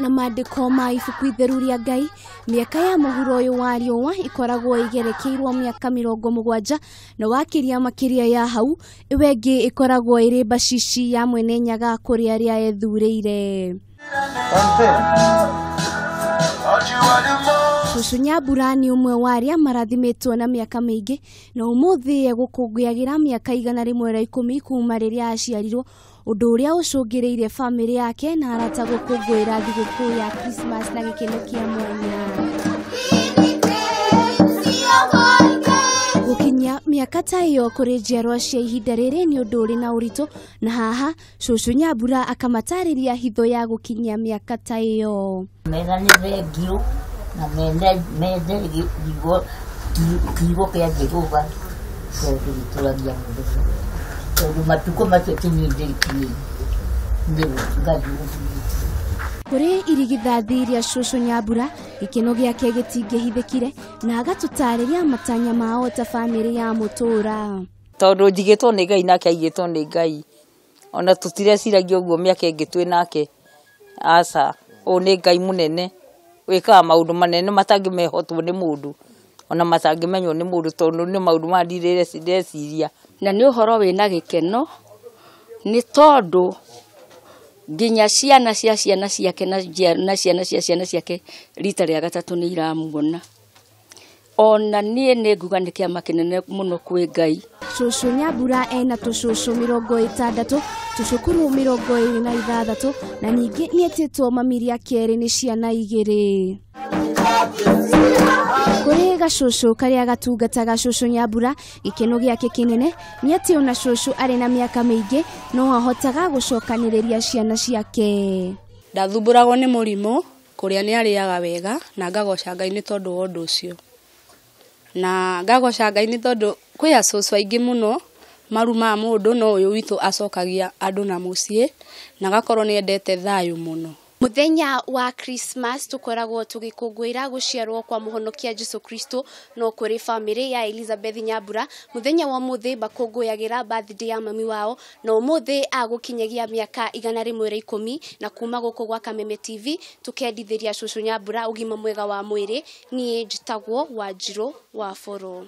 na mandĩko ma ibuku itheru rĩa Ngai, mĩaka ya mũhuro ũyũ wa riũa ikoragwo igerekeirwo mĩaka 70 na wakĩria makĩria ya hau iwe ĩngĩ ikoragwo ĩrĩ bacici ya mwene nyaga kũrĩ arĩa ethurĩire. Cũcũ Nyambura nĩ ũmwe wa arĩa marathimitwo na mĩaka mĩingĩ na ũmũthĩ gũkũngũyagĩra mĩaka 110 kuma rĩrĩa aciarirwo, ũndũ ũrĩa ũcũngĩrĩire famĩlĩ yake na arata gũkũngũĩra thigũkũ ya Christmas na gĩkeno kĩa mwanya. Gũkinyia mĩaka ta ĩyo kũrĩ njiarwa cia ihinda rĩrĩ nĩ ũndũ ũrĩ na ũritũ, na haha Cũcũ Nyambura akamatarĩria hitho ya gũkinyia mĩaka ta ĩyo. Mena nĩ thengio na mende kiugo kĩa Jehova tondũ gĩtũragia mũndũ, tondũ matukũ macio tũnyindĩkirie Ngai. Kũrĩ irigithathi rĩa Cũcũ Nyambura, gĩkeno gĩake gĩtingĩhithĩkire na agatũtarĩria matanya mao ta famĩlĩ ya mũtũra. Tondũ njigĩtwo nĩ Ngai nake aigĩtwo nĩ Ngai, ona tũtireciragia ũguo mĩaka ĩngĩ twĩ nake. Aca, ũyũ nĩ Ngai mũnene wĩkaga maũndũ manene matangĩmehotwo nĩ mũndũ, ona matangĩmenywo nĩ mũndũ, tondũ nĩ maũndũ ma ndireciria. Na nĩ ũhoro wĩna gĩkeno nĩ tondũ nginya ciana cia ciana ciake na ciana cia ciana ciake rita rĩa gatatũ nĩ iramuona. Ona niĩ nĩ nguga nĩ kĩama kĩnene mũno kwĩ Ngai. Cũcũ Nyambura ena tũcũcũ 60, tũcukuru 26 na ningĩ nĩetĩtwo mamiria kerĩ nĩ ciana 2. Kũrĩ gacũcũ karĩa gatungataga Cũcũ Nyambura, gĩkeno gĩake kĩnene nĩ atĩ ona cũcũ arĩ na mĩaka mĩingĩ no ahotaga gũcokanĩrĩria ciana ciake. Ndathumbũragwo nĩ mũrimũ, kũrĩa nĩ arĩaga wega na ngagoca Ngai nĩ tondũ wa ũndũ ũcio. Na ngagoca Ngai nĩ tondũ kwĩ acũcũ aingĩ mũno marumaga mũndũ, no ũyũ witũ acokagia andũ na mũciĩ na gakorwo nĩ endete thayũ mũno. Mũthenya wa Christmas tukoragwo tugikũngũĩra gũciarwo kwa mũhonokia Jesũ Kristo, no kũrĩ famĩlĩ ya Elizabeth Nyambura mũthenya wa mũthĩ bakũngũyagĩra birthday ya mami wao, na ũmũthĩ agũkinyagia mĩaka 110 na kuma gũkũ gwa Kameme TV tukendithĩria Cũcũ Nyambura ũgima mwega wa mwĩrĩ. Niĩ njĩtagwo Wanjirũ wa Boro.